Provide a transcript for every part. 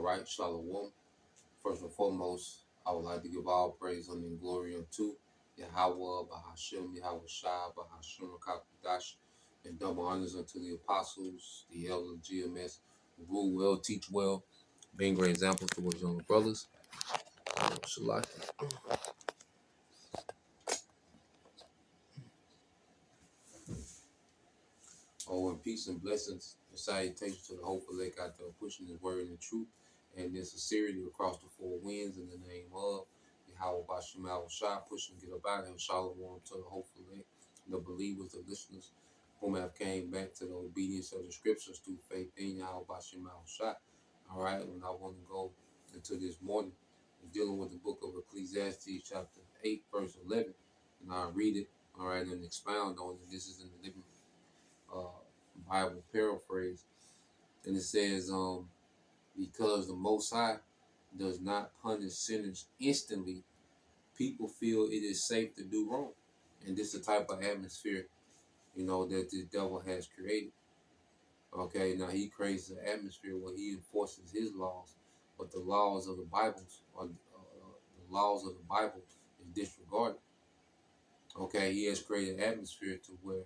right, Shalom. First and foremost, I would like to give all praise and glory unto Yahweh, Bahashem, Yahweh Shai, Bahashem, Rakakudash, and double honors unto the apostles, the elders, GMS, who rule well, teach well, being great examples towards younger brothers. Shalaki. Oh, and peace and blessings and salutations to the hopeful elect out there pushing his word and truth and their sincerity across the four winds in the name of Yahweh Bashim Al Shah, pushing get up out and shalom to the hopeful elect, the believers, the listeners, whom have came back to the obedience of the scriptures through faith in Yahweh Bashim Al Shah. All right, and I want to go into this morning dealing with the book of Ecclesiastes, chapter 8, verse 11, and I'll read it, all right, and expound on it. This is in the living uh, Bible paraphrase, and it says, because the Most High does not punish sinners instantly, people feel it is safe to do wrong, and this is the type of atmosphere, that the devil has created. Okay, now he creates an atmosphere where he enforces his laws, but the laws of the Bibles or the laws of the Bible is disregarded. Okay, he has created an atmosphere to where,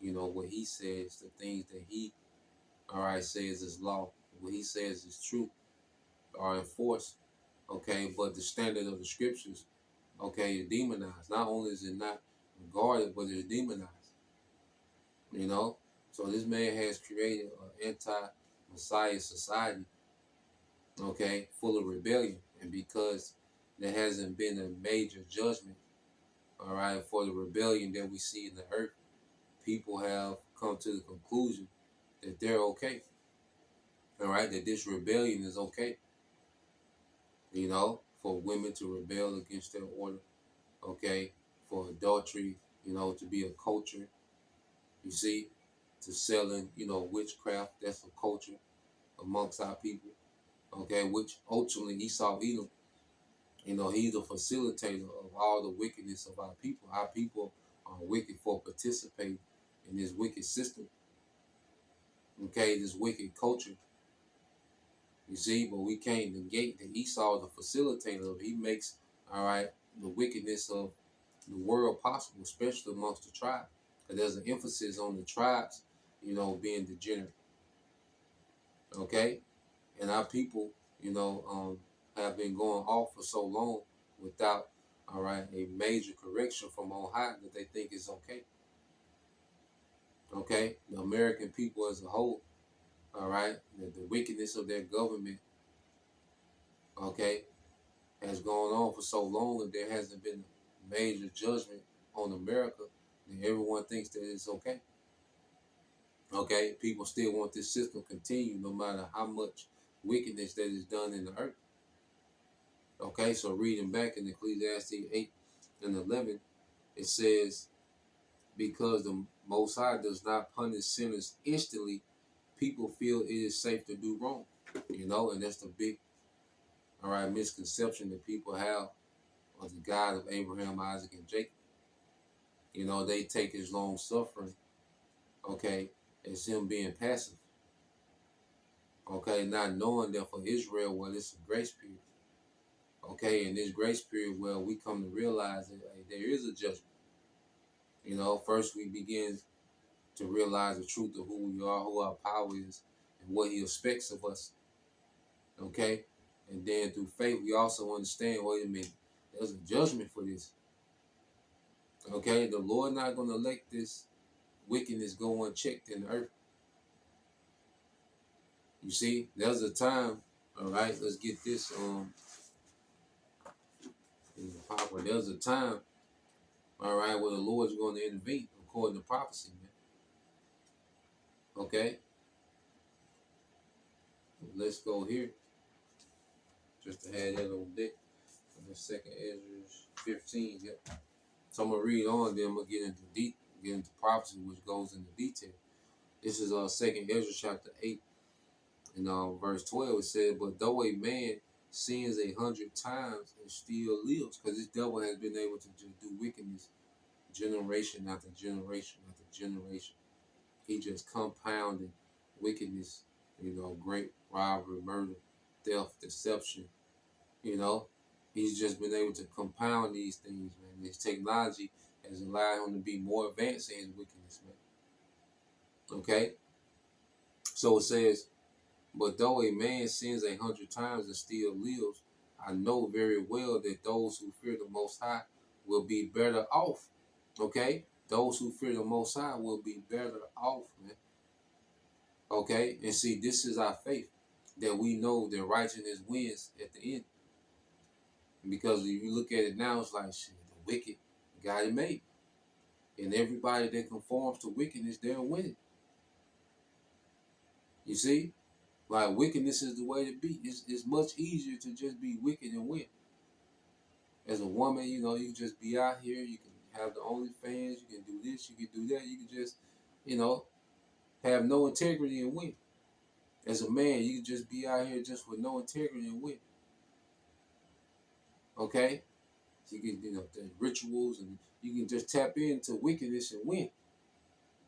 what he says, the things that he all right, says is law. What he says is true, are enforced, okay, but the standard of the scriptures, okay, is demonized. Not only is it not regarded, but it's demonized, you know? So this man has created an anti-Messiah society, okay, full of rebellion. And because there hasn't been a major judgment, all right, for the rebellion that we see in the earth, people have come to the conclusion that they're okay, all right, that this rebellion is okay. For women to rebel against their order, okay, for adultery, to be a culture, you see, to selling, witchcraft, that's a culture amongst our people, okay, which ultimately Esau Edom, he's a facilitator of all the wickedness of our people. Our people are wicked for participating in this wicked system, okay, this wicked culture, you see, but we can't negate that Esau is the facilitator of it. He makes, all right, the wickedness of the world possible, especially amongst the tribe. Because there's an emphasis on the tribes, being degenerate. Okay? And our people, have been going off for so long without, all right, a major correction from on high that they think is okay. Okay? The American people as a whole, all right, the wickedness of their government, okay, has gone on for so long that there hasn't been a major judgment on America, and everyone thinks that it's okay. Okay, people still want this system to continue no matter how much wickedness that is done in the earth. Okay, so reading back in Ecclesiastes 8 and 11, it says, because the Most High does not punish sinners instantly, people feel it is safe to do wrong. And that's the big, all right, misconception that people have of the God of Abraham, Isaac, and Jacob. They take his long suffering, okay, as him being passive. Okay, not knowing that for Israel, well, it's a grace period. Okay, in this grace period, well, we come to realize that there is a judgment. First we begin to realize the truth of who we are, who our power is, and what he expects of us. Okay, and then through faith, we also understand, wait a minute, there's a judgment for this. Okay, the Lord not going to let this wickedness go unchecked in the earth. You see, there's a time, all right, let's get this in the power. There's a time, all right, where the Lord's going to intervene according to prophecy, man. Okay, let's go here. Just to have that on deck. The second Ezra 15. Yep. So I'm gonna read on, then I'm gonna get into prophecy, which goes into detail. This is second Ezra chapter 8 and verse 12. It said, but though a man sins 100 times and still lives, because this devil has been able to just do wickedness generation after generation after generation. He just compounded wickedness, great robbery, murder, theft, deception. You know, he's just been able to compound these things, man. His technology has allowed him to be more advanced in his wickedness, man. Okay, so it says, but though a man sins 100 times and still lives, I know very well that those who fear the Most High will be better off. Okay, those who fear the Most High will be better off, man. Okay, and see, this is our faith, that we know that righteousness wins at the end. Because if you look at it now, it's like, shit, the wicked got it made. And everybody that conforms to wickedness, they're winning. You see? Like, wickedness is the way to be. It's much easier to just be wicked and win. As a woman, you know, you can just be out here. You can have the OnlyFans. You can do this. You can do that. You can just, you know, have no integrity and win. As a man, you can just be out here just with no integrity and win. Okay? You can, you know, the rituals, and you can just tap into wickedness and win.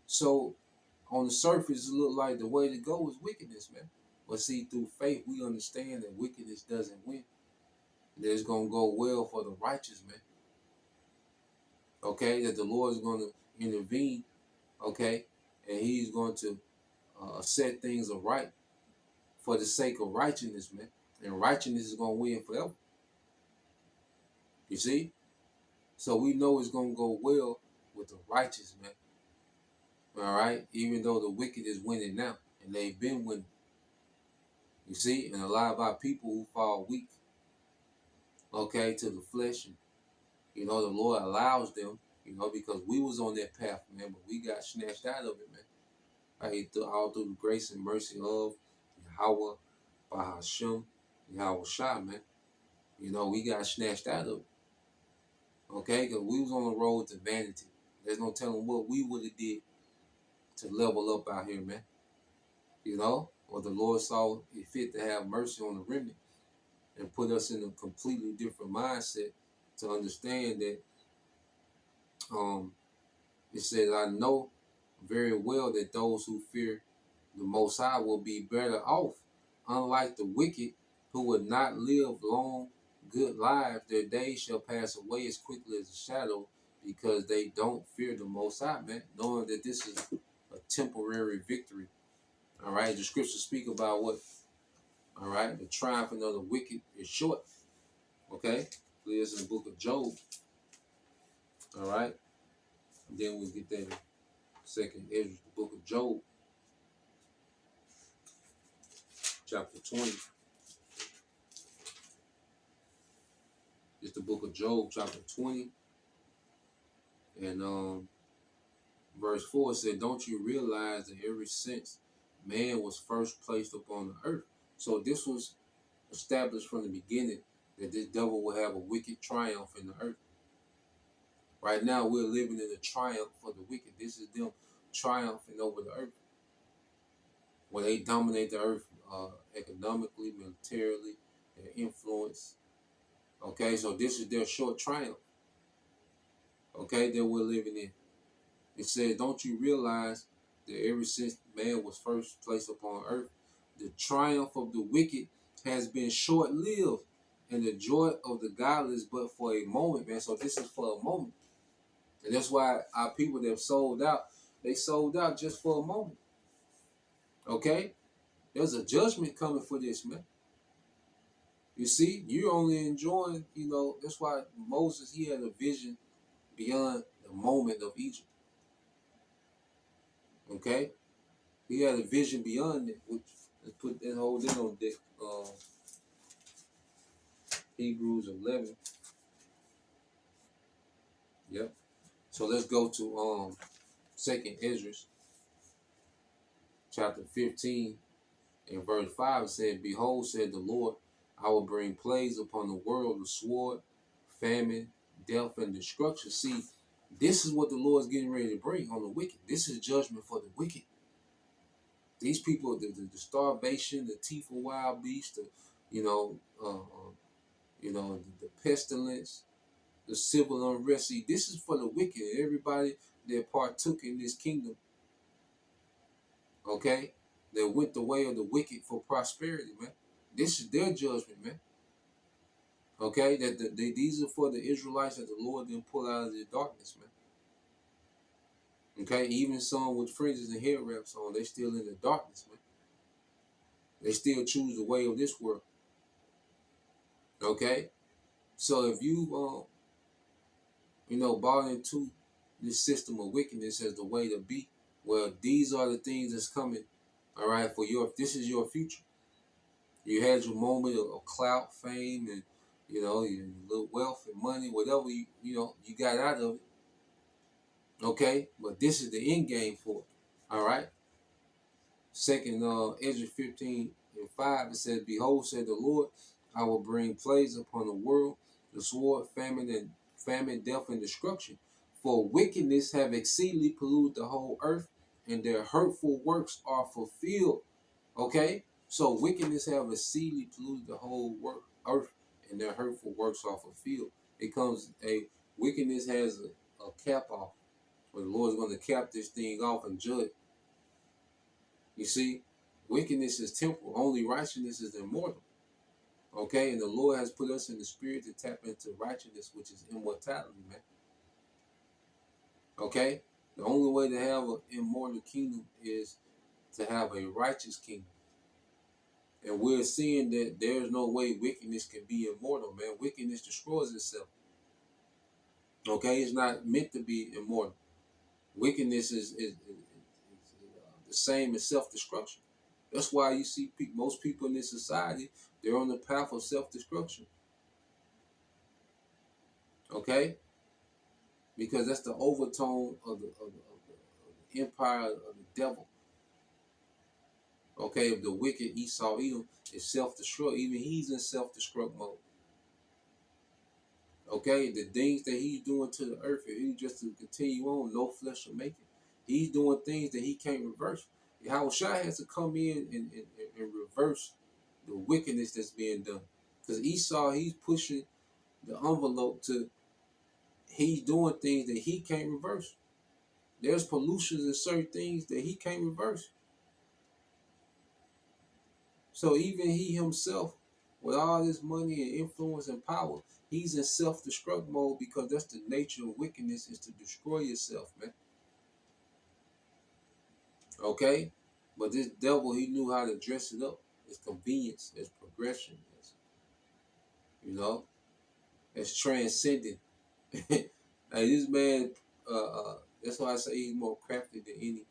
So on the surface, it look like the way to go is wickedness, man. But see, through faith, we understand that wickedness doesn't win. That it's gonna go well for the righteous, man. Okay, that the Lord is gonna intervene. Okay, and He's going to set things aright for the sake of righteousness, man. And righteousness is gonna win forever. You see? So we know it's gonna go well with the righteous, man. All right, even though the wicked is winning now, and they've been winning. You see, and a lot of our people who fall weak, okay, to the flesh, and you know, the Lord allows them, you know, because we was on that path, man, but we got snatched out of it, man. Right, all through the grace and mercy of Yahweh, Bahashem, Yahweh Shah, man. You know, we got snatched out of it. Okay, because we was on the road to vanity. There's no telling what we would have did to level up out here, man. You know, or the Lord saw it fit to have mercy on the remnant and put us in a completely different mindset to understand that it says, I know very well that those who fear the Most High will be better off, unlike the wicked who would not live long, good lives. Their days shall pass away as quickly as a shadow because they don't fear the Most High, man, knowing that this is a temporary victory. All right, the scriptures speak about what? All right, the triumphing of the wicked is short. Okay, it's in the book of Job. All right, and then we'll get that in second Ezra, the book of Job, chapter 20. It's the book of Job, chapter 20. And verse 4 said, don't you realize that ever since man was first placed upon the earth? So this was established from the beginning that this devil will have a wicked triumph in the earth. Right now, we're living in a triumph for the wicked. This is them triumphing over the earth. When they dominate the earth economically, militarily, their influence. Okay, so this is their short triumph. Okay, that we're living in. It says, don't you realize that ever since man was first placed upon earth, the triumph of the wicked has been short-lived, and the joy of the godless but for a moment, man. So this is for a moment. And that's why our people that have sold out, they sold out just for a moment. Okay? There's a judgment coming for this, man. You see, you're only enjoying, you know, that's why Moses, he had a vision beyond the moment of Egypt. Okay? He had a vision beyond it, which let's put that whole thing on deck. Hebrews 11. Yep. So let's go to second Ezra, chapter 15, and verse 5. It said, behold, said the Lord, I will bring plagues upon the world, the sword, famine, death, and destruction. See, this is what the Lord is getting ready to bring on the wicked. This is judgment for the wicked. These people, the starvation, the teeth of wild beasts, the pestilence, the civil unrest. See, this is for the wicked. Everybody that partook in this kingdom, okay, that went the way of the wicked for prosperity, man. This is their judgment, man. Okay, that these are for the Israelites that the Lord didn't pull out of the darkness, man. Okay, even some with fringes and hair wraps on, they still in the darkness, man. They still choose the way of this world. Okay, so if you bought into this system of wickedness as the way to be, well, these are the things that's coming. All right, this is your future. You had your moment of clout, fame, and your little wealth and money, whatever you got out of it. Okay, but this is the end game for it. All right. Second Ezra 15:5, it says, "Behold, said the Lord, I will bring plagues upon the world, the sword, famine, death, and destruction. For wickedness have exceedingly polluted the whole earth, and their hurtful works are fulfilled." Okay? So wickedness have exceedingly polluted the whole earth, and their hurtful works are fulfilled. It comes wickedness has a cap off. But the Lord is going to cap this thing off and judge. You see, wickedness is temporal. Only righteousness is immortal. Okay, and the Lord has put us in the spirit to tap into righteousness, which is immortality, man. Okay, the only way to have an immortal kingdom is to have a righteous kingdom. And we're seeing that there's no way wickedness can be immortal, man. Wickedness destroys itself. Okay, it's not meant to be immortal. Wickedness is the same as self-destruction. That's why you see most people in this society, they're on the path of self-destruction. Okay? Because that's the overtone of the empire of the devil. Okay? If the wicked Esau Edom is self-destruct, even he's in self-destruct mode. Okay? The things that he's doing to the earth, if he just to continue on, no flesh will make it. He's doing things that he can't reverse. Yahushua has to come in and reverse the wickedness that's being done. Because Esau, he's pushing the envelope he's doing things that he can't reverse. There's pollutions in certain things that he can't reverse. So even he himself, with all this money and influence and power, he's in self-destruct mode because that's the nature of wickedness, is to destroy yourself, man. Okay? But this devil, he knew how to dress it up. It's convenience, it's progression, it's transcendent. Hey, this man, that's why I say he's more crafty than any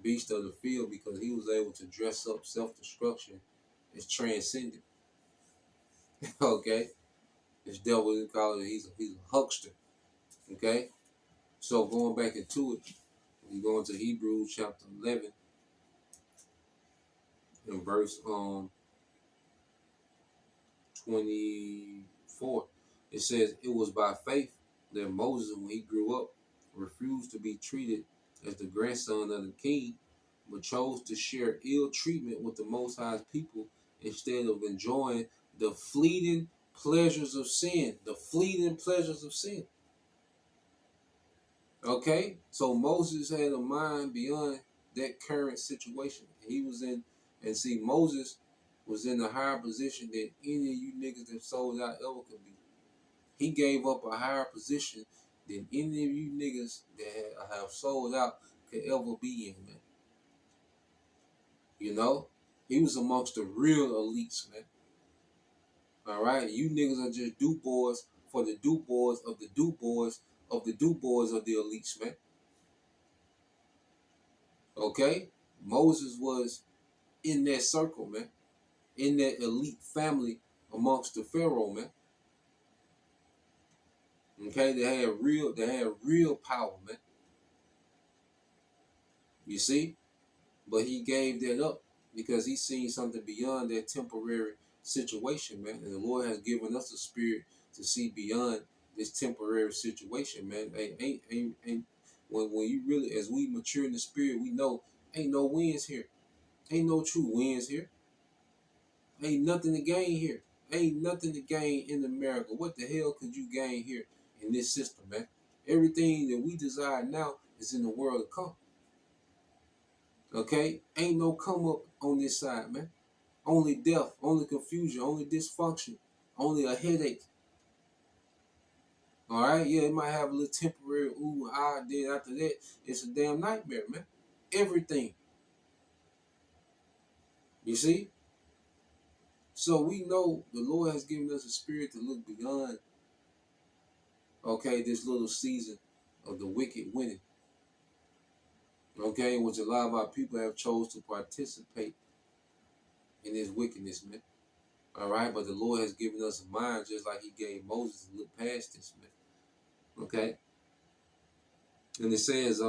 beast of the field, because he was able to dress up self-destruction as transcendent. Okay? This devil, we call it, he's a huckster. Okay? So going back into it, we go into Hebrews chapter 11 and verse 24. It says, "It was by faith that Moses, when he grew up, refused to be treated as the grandson of the king, but chose to share ill treatment with the Most High's people instead of enjoying the fleeting pleasures of sin." The fleeting pleasures of sin. Okay? So Moses had a mind beyond that current situation. He was in, and see, Moses was in a higher position than any of you niggas that sold out ever could be. He gave up a higher position than any of you niggas that have sold out could ever be in, man. He was amongst the real elites, man. All right, you niggas are just do boys for the do boys of the do boys of the do boys of the elites, man. Okay, Moses was in that circle, man, in that elite family amongst the Pharaoh, man. Okay, they had real power, man. You see, but he gave that up because he seen something beyond that temporary situation, man. And the Lord has given us a spirit to see beyond this temporary situation, man. Ain't when you really, as we mature in the spirit, we know ain't no wins here. Ain't no true wins here. Ain't nothing to gain here. Ain't nothing to gain in America. What the hell could you gain here in this system, man? Everything that we desire now is in the world to come. Okay? Ain't no come up on this side, man. only death, only confusion, only dysfunction, only a headache. All right, yeah, it might have a little temporary ooh, ah, then after that, it's a damn nightmare, man. Everything. You see? So we know the Lord has given us a spirit to look beyond, okay, this little season of the wicked winning. Okay, which a lot of our people have chose to participate in this wickedness, man. All right, but the Lord has given us a mind just like He gave Moses to look past this, man. Okay, and it says,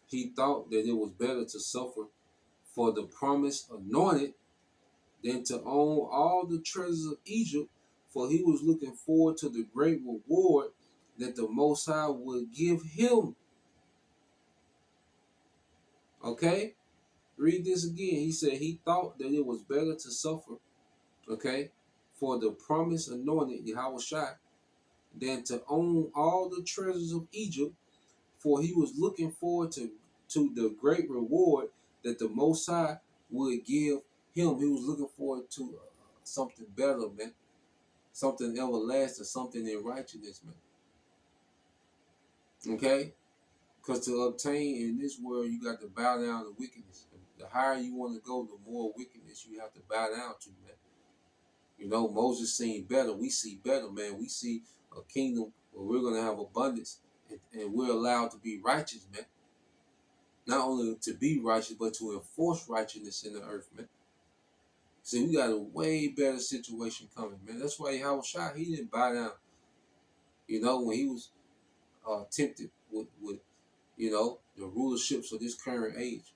he thought that it was better to suffer for the promise anointed than to own all the treasures of Egypt, for he was looking forward to the great reward that the Most High would give him. Okay, read this again. He said he thought that it was better to suffer, okay, for the promise anointed Yahweh Shai than to own all the treasures of Egypt, for he was looking forward to the great reward that the Most High would give him. He was looking forward to something better, man, something everlasting, something in righteousness, man. Okay, because to obtain in this world, you got to bow down to wickedness. The higher you want to go, the more wickedness you have to bow down to, man. You know, Moses seen better. We see better, man. We see a kingdom where we're going to have abundance and we're allowed to be righteous, man. Not only to be righteous, but to enforce righteousness in the earth, man. See, we got a way better situation coming, man. That's why Yahweh Shai, he didn't bow down. You know, when he was tempted with, you know, the rulerships of this current age.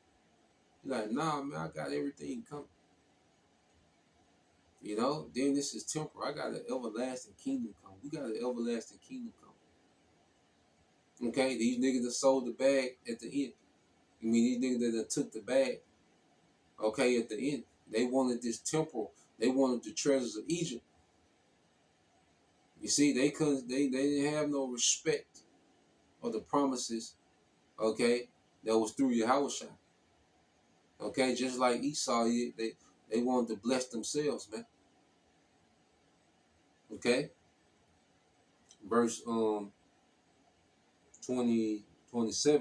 He's like, nah, man, I got everything coming. You know, then this is temporal. I got an everlasting kingdom coming. We got an everlasting kingdom coming. Okay, these niggas that sold the bag at the end. I mean, these niggas that took the bag, okay, at the end. They wanted this temporal. They wanted the treasures of Egypt. You see, they couldn't. They didn't have no respect of the promises. Okay, that was through Yahweh Shai. Okay, just like Esau, they wanted to bless themselves, man. Okay, verse 27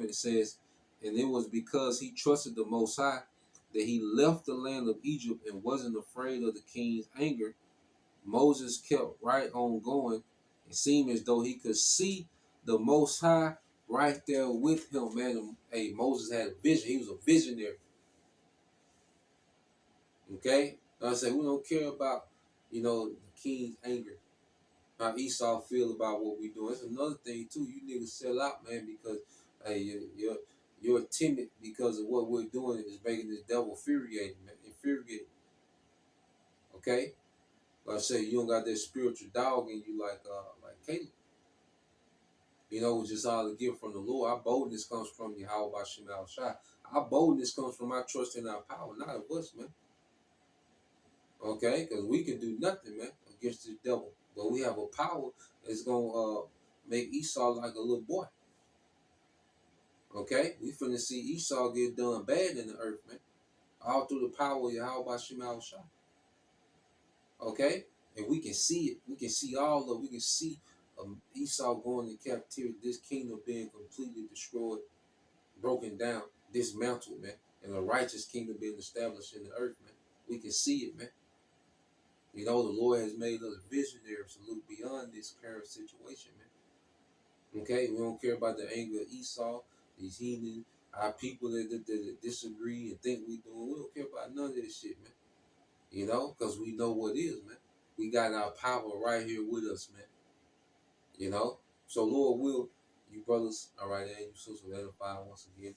it says, and it was because he trusted the Most High that he left the land of Egypt and wasn't afraid of the king's anger. Moses kept right on going. It seemed as though he could see the Most High right there with him, man. Hey, Moses had a vision. He was a visionary. Okay? Like I said, we don't care about, you know, the king's anger. How Esau feel about what we doing. That's another thing too. You niggas sell out, man, because hey, you're timid because of what we're doing is making this devil infuriated, man. Infuriated. Okay? Like I say, you don't got that spiritual dog in you like Caleb. You know, which is all a gift from the Lord. Our boldness comes from Yahweh Bashem Al Shai. Our boldness comes from our trust in our power, not of us, man. Okay? Because we can do nothing, man, against the devil. But we have a power that's gonna make Esau like a little boy. Okay? We finna see Esau get done bad in the earth, man. All through the power of Yahweh Bashem Al Shai. Okay? And we can see it. We can see all of it. We can see Esau going to captivity, this kingdom being completely destroyed, broken down, dismantled, man, and a righteous kingdom being established in the earth, man. We can see it, man. You know, the Lord has made us visionaries to look beyond this current situation, man. Okay? We don't care about the anger of Esau, these heathen, our people that disagree and think we doing. We don't care about none of this shit, man. You know, because we know what it is, man. We got our power right here with us, man. You know? So, Lord will, you brothers, all right, and you sisters edify once again.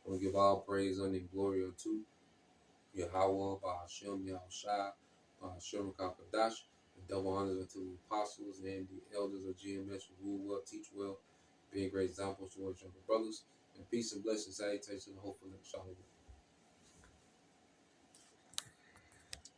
I want to give all praise and glory unto Yahweh, Bahashem, Yahushua, Bahashem, Kakadash, and double honors unto the apostles and the elders of GMS who rule well, teach well, being great examples towards younger brothers. And peace and blessings, salutations, and hopefully, shalom.